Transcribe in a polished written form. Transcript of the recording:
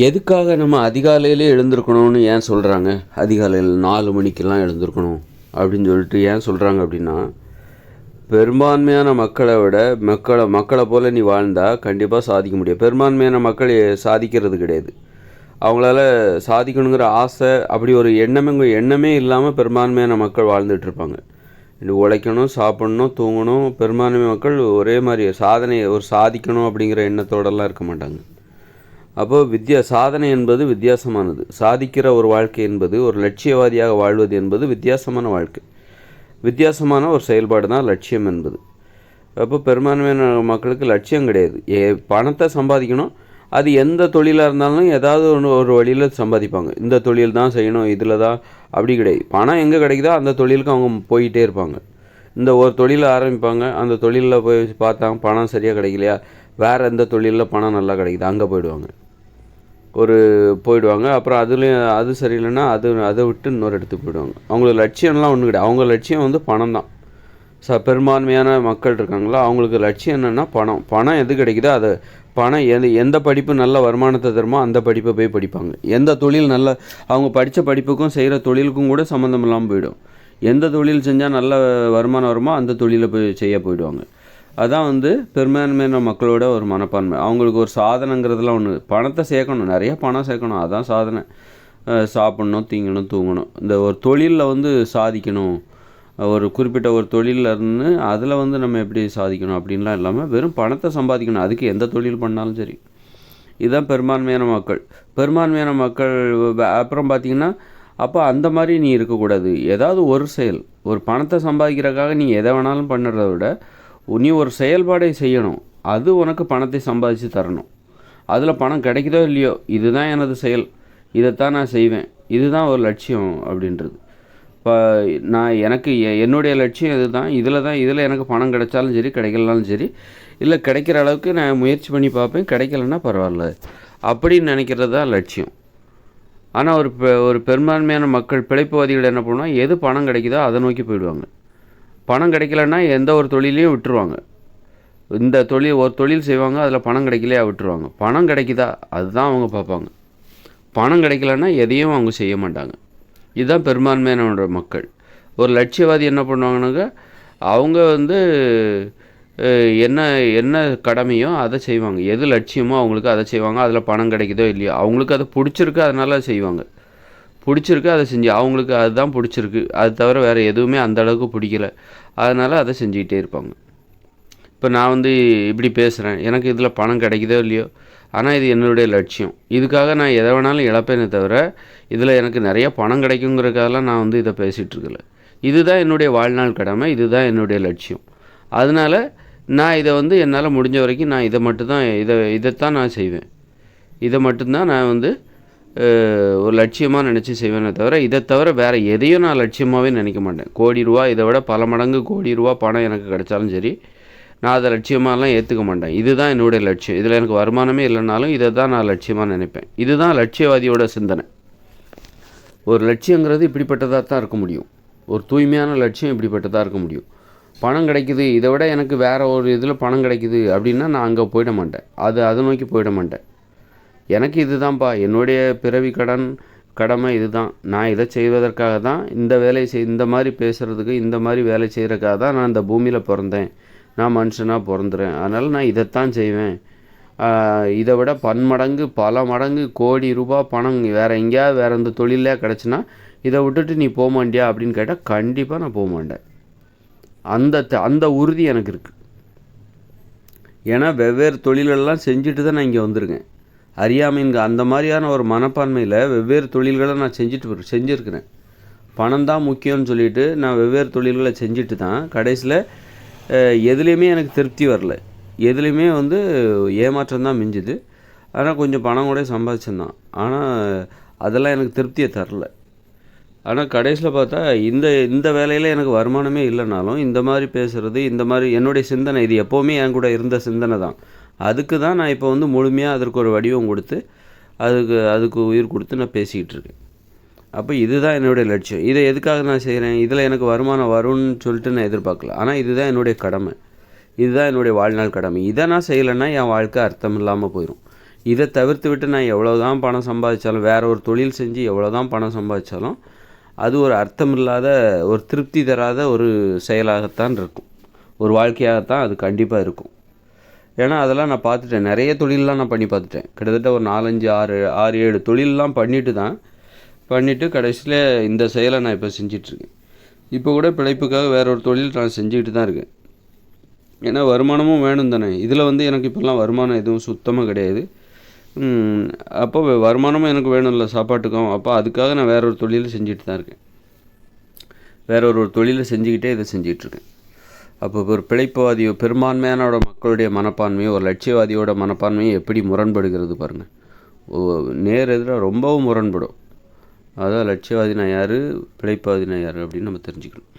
எதுக்காக நம்ம அதிகாலையிலே எழுந்திருக்கணும்னு ஏன் சொல்கிறாங்க? அதிகாலையில் 4 மணிக்கெல்லாம் எழுந்திருக்கணும் அப்படின்னு சொல்லிட்டு ஏன் சொல்கிறாங்க அப்படின்னா, பெரும்பான்மையான மக்களை விட மக்களை போல் நீ வாழ்ந்தால் கண்டிப்பாக சாதிக்க முடியும். பெரும்பான்மையான மக்கள் சாதிக்கிறது கிடையாது. அவங்களால சாதிக்கணுங்கிற ஆசை அப்படி ஒரு எண்ணமே இல்லாமல் பெரும்பான்மையான மக்கள் வாழ்ந்துட்டுருப்பாங்க. உழைக்கணும், சாப்பிட்ணும், தூங்கணும். பெரும்பான்மை மக்கள் ஒரே மாதிரி சாதிக்கணும் அப்படிங்கிற எண்ணத்தோடலாம் இருக்க மாட்டாங்க. அப்போது சாதனை என்பது வித்தியாசமானது. சாதிக்கிற ஒரு வாழ்க்கை என்பது, ஒரு லட்சியவாதியாக வாழ்வது என்பது வித்தியாசமான வாழ்க்கை. வித்தியாசமான ஒரு செயல்பாடு தான் லட்சியம் என்பது. அப்போ பெரும்பான்மையான மக்களுக்கு லட்சியம் கிடையாது. பணத்தை சம்பாதிக்கணும். அது எந்த தொழிலாக இருந்தாலும் ஏதாவது ஒரு வழியில் சம்பாதிப்பாங்க. இந்த தொழில் தான் செய்யணும், இதில் தான் அப்படி கிடையாது. பணம் எங்கே கிடைக்குதோ அந்த தொழிலுக்கு அவங்க போயிட்டே இருப்பாங்க. இந்த ஒரு தொழிலை ஆரம்பிப்பாங்க, அந்த தொழிலில் போய் பார்த்தாங்க பணம் சரியாக கிடைக்கலையா, வேறு எந்த தொழிலில் பணம் நல்லா கிடைக்குது அங்கே போயிடுவாங்க. அப்புறம் அதுலேயும் அது சரியில்லைன்னா அதை விட்டு இன்னொரு இடத்துக்கு போயிடுவாங்க. அவங்களுக்கு லட்சியம்லாம் ஒன்றும் கிடையாது. அவங்க லட்சியம் பணம் தான். பெரும்பான்மையான மக்கள் இருக்காங்களா, அவங்களுக்கு லட்சியம் என்னென்னா பணம் எது கிடைக்குதோ அது பணம் எந்த படிப்பு நல்ல வருமானத்தை தருமோ அந்த படிப்பை போய் படிப்பாங்க. எந்த தொழில் அவங்க படித்த படிப்புக்கும் செய்கிற தொழிலுக்கும் கூட சம்மந்தம் இல்லாமல் போயிடும். எந்த தொழில் செஞ்சால் நல்ல வருமானம் வருமோ அந்த தொழிலை போய் செய்ய போயிடுவாங்க. அதான் பெரும்பான்மையான மக்களோட ஒரு மனப்பான்மை. அவங்களுக்கு ஒரு சாதனைங்கிறதுலாம் ஒன்று, பணத்தை சேர்க்கணும், நிறைய பணம் சேர்க்கணும், அதான் சாதனை. சாப்பிட்ணும், திங்கணும், தூங்கணும். இந்த ஒரு தொழிலில் சாதிக்கணும், ஒரு குறிப்பிட்ட ஒரு தொழிலில் இருந்து அதில் நம்ம எப்படி சாதிக்கணும் அப்படின்லாம் இல்லாமல் வெறும் பணத்தை சம்பாதிக்கணும். அதுக்கு எந்த தொழில் பண்ணாலும் சரி. இதுதான் பெரும்பான்மையான மக்கள். அப்புறம் பார்த்திங்கன்னா, அப்போ அந்த மாதிரி நீ இருக்கக்கூடாது. ஏதாவது ஒரு செயல், ஒரு பணத்தை சம்பாதிக்கிறதுக்காக நீ எதை வேணாலும் பண்ணுறத விட நீ ஒரு செயல்பாடை செய்யணும். அது உனக்கு பணத்தை சம்பாதிச்சு தரணும். அதில் பணம் கிடைக்குதோ இல்லையோ, இதுதான் எனது செயல், இதைத்தான் நான் செய்வேன், இதுதான் ஒரு லட்சியம் அப்படின்றது. இப்போ என்னுடைய லட்சியம் இதுதான், இதில் எனக்கு பணம் கிடைச்சாலும் சரி, கிடைக்கலனாலும் சரி, இல்லை கிடைக்கிற அளவுக்கு நான் முயற்சி பண்ணி பார்ப்பேன், கிடைக்கலன்னா பரவாயில்ல அப்படின்னு நினைக்கிறது தான் லட்சியம். ஆனால் ஒரு பெரும்பான்மையான மக்கள், பிழைப்புவாதிகள் என்ன பண்ணுவாங்க, எது பணம் கிடைக்குதோ அதை நோக்கி போயிடுவாங்க. பணம் கிடைக்கலன்னா எந்த ஒரு தொழிலையும் விட்டுருவாங்க. ஒரு தொழில் செய்வாங்க, அதில் பணம் கிடைக்கலையா விட்டுருவாங்க. பணம் கிடைக்குதா அதுதான் அவங்க பார்ப்பாங்க. பணம் கிடைக்கலன்னா எதையும் அவங்க செய்ய மாட்டாங்க. இதுதான் பெரும்பான்மையான மக்கள். ஒரு லட்சியவாதி என்ன பண்ணுவாங்கன்னாக்க, அவங்க என்ன கடமையோ அதை செய்வாங்க. எது லட்சியமோ அவங்களுக்கு அதை செய்வாங்க. அதில் பணம் கிடைக்குதோ இல்லையோ, அவங்களுக்கு அதை பிடிச்சிருக்கு, அதனால செய்வாங்க. பிடிச்சிருக்கு, அதை செஞ்சு அவங்களுக்கு அதுதான் பிடிச்சிருக்கு, அது தவிர வேறு எதுவுமே அந்த அளவுக்கு பிடிக்கல, அதனால் அதை செஞ்சுக்கிட்டே இருப்பாங்க. இப்போ நான் இப்படி பேசுகிறேன், எனக்கு இதில் பணம் கிடைக்குதோ இல்லையோ, ஆனால் இது என்னுடைய லட்சியம், இதுக்காக நான் எதை வேணாலும் இழப்பேனே தவிர இதில் எனக்கு நிறைய பணம் கிடைக்குங்கிறதுக்காகலாம் நான் இதை பேசிகிட்டு இருக்கல. இதுதான் என்னுடைய வாழ்நாள் கடமை, இதுதான் என்னுடைய லட்சியம். அதனால் நான் இதை என்னால் முடிஞ்ச வரைக்கும் நான் இதைத்தான் நான் செய்வேன். இதை மட்டும்தான் நான் ஒரு லட்சியமாக நினச்சி செய்வேனே தவிர, இதை தவிர வேறு எதையும் நான் லட்சியமாகவே நினைக்க மாட்டேன். கோடி ரூபா, இதை விட பல மடங்கு கோடி ரூபா பணம் எனக்கு கிடைச்சாலும் சரி, நான் அதை லட்சியமாகலாம் ஏற்றுக்க மாட்டேன். இதுதான் என்னுடைய லட்சியம், இதில் எனக்கு வருமானமே இல்லைனாலும் இதை தான் நான் லட்சியமாக நினைப்பேன். இதுதான் லட்சியவாதியோட சிந்தனை. ஒரு லட்சியங்கிறது இப்படிப்பட்டதாக தான் இருக்க முடியும். ஒரு தூய்மையான லட்சியம் இப்படிப்பட்டதாக இருக்க முடியும். பணம் கிடைக்குது, இதை விட எனக்கு வேறு ஒரு இதில் பணம் கிடைக்குது அப்படின்னா நான் அங்கே போயிட மாட்டேன், அதை நோக்கி போயிட மாட்டேன். எனக்கு இதுதான்ப்பா என்னுடைய பிறவி கடமை, இதுதான். நான் இதை செய்வதற்காக தான் இந்த மாதிரி பேசுகிறதுக்கு, இந்த மாதிரி வேலை செய்கிறதுக்காக தான் நான் இந்த பூமியில் பிறந்தேன், நான் மனுஷனாக பிறந்துறேன், அதனால் நான் இதைத்தான் செய்வேன். இதை விட பல மடங்கு கோடி ரூபா பணம் வேறு எங்கேயாவது வேறு எந்த தொழிலே கிடச்சின்னா இதை விட்டுட்டு நீ போக மாட்டியா அப்படின்னு கேட்டால் கண்டிப்பாக நான் போக மாட்டேன். அந்த உறுதி எனக்கு இருக்குது. ஏன்னா வெவ்வேறு தொழிலெல்லாம் செஞ்சுட்டு தான் நான் இங்கே வந்திருக்கேன். அறியாமைங்க அந்த மாதிரியான ஒரு மனப்பான்மையில் வெவ்வேறு தொழில்களை நான் செஞ்சுருக்கிறேன். பணம் தான் முக்கியம்னு சொல்லிவிட்டு நான் வெவ்வேறு தொழில்களை செஞ்சுட்டு தான் கடைசியில் எதுலேயுமே எனக்கு திருப்தி வரல. எதுலேயுமே ஏமாற்றம் தான் மிஞ்சுது. ஆனால் கொஞ்சம் பணம் கூட சம்பாதிச்சிருந்தான், ஆனால் அதெல்லாம் எனக்கு திருப்தியை தரல. ஆனால் கடைசியில் பார்த்தா இந்த வேலையில் எனக்கு வருமானமே இல்லைனாலும் இந்த மாதிரி பேசுகிறது, இந்த மாதிரி என்னுடைய சிந்தனை, இது எப்போவுமே என் கூட இருந்த சிந்தனை தான். அதுக்கு தான் நான் இப்போ முழுமையாக அதற்கு ஒரு வடிவம் கொடுத்து அதுக்கு உயிர் கொடுத்து நான் பேசிக்கிட்டு இருக்கேன். அப்போ இதுதான் என்னுடைய லட்சியம். இதை எதுக்காக நான் செய்கிறேன், இதில் எனக்கு வருமானம் வரும்னு சொல்லிட்டு நான் எதிர்பார்க்கல. ஆனால் இதுதான் என்னுடைய கடமை, இதுதான் என்னுடைய வாழ்நாள் கடமை. இதை நான் செய்யலைன்னா என் வாழ்க்கை அர்த்தம் இல்லாமல் போயிடும். இதை தவிர்த்து விட்டு நான் எவ்வளோ தான் பணம் சம்பாதிச்சாலும், வேறு ஒரு தொழில் செஞ்சு எவ்வளோ தான் பணம் சம்பாதிச்சாலும், அது ஒரு அர்த்தமில்லாத, ஒரு திருப்தி தராத ஒரு செயலாகத்தான் இருக்கும். ஒரு வாழ்க்கையாகத்தான் அது கண்டிப்பாக இருக்கும். ஏன்னா அதெல்லாம் நான் பார்த்துட்டேன். நிறைய தொழிலெலாம் நான் பண்ணி பார்த்துட்டேன். கிட்டத்தட்ட ஒரு 4, 5, 6, 7 தொழிலெலாம் பண்ணிவிட்டு கடைசியில் இந்த செயலை நான் இப்போ செஞ்சிட்ருக்கேன். இப்போ கூட பிழைப்புக்காக வேற ஒரு தொழில் நான் செஞ்சுக்கிட்டு தான் இருக்கேன். ஏன்னா வருமானமும் வேணும் தானே. இதில் எனக்கு இப்போல்லாம் வருமானம் எதுவும் சுத்தமாக கிடையாது. அப்போ வருமானமும் எனக்கு வேணும்ல சாப்பாட்டுக்கும். அப்போ அதுக்காக நான் வேற ஒரு தொழில் செஞ்சுட்டு தான் இருக்கேன். வேற ஒரு தொழிலை செஞ்சுக்கிட்டே இதை செஞ்சிகிட்ருக்கேன். அப்போ ஒரு பிழைப்புவாதியோ, பெரும்பான்மையான மக்களுடைய மனப்பான்மையோ, ஒரு லட்சியவாதியோட மனப்பான்மையோ எப்படி முரண்படுகிறது பாருங்கள். நேர் எதிராக ரொம்பவும் முரண்படும். அதான் லட்சியவாதினா யார், பிழைப்புவாதினா யார் அப்படின்னு நம்ம தெரிஞ்சுக்கணும்.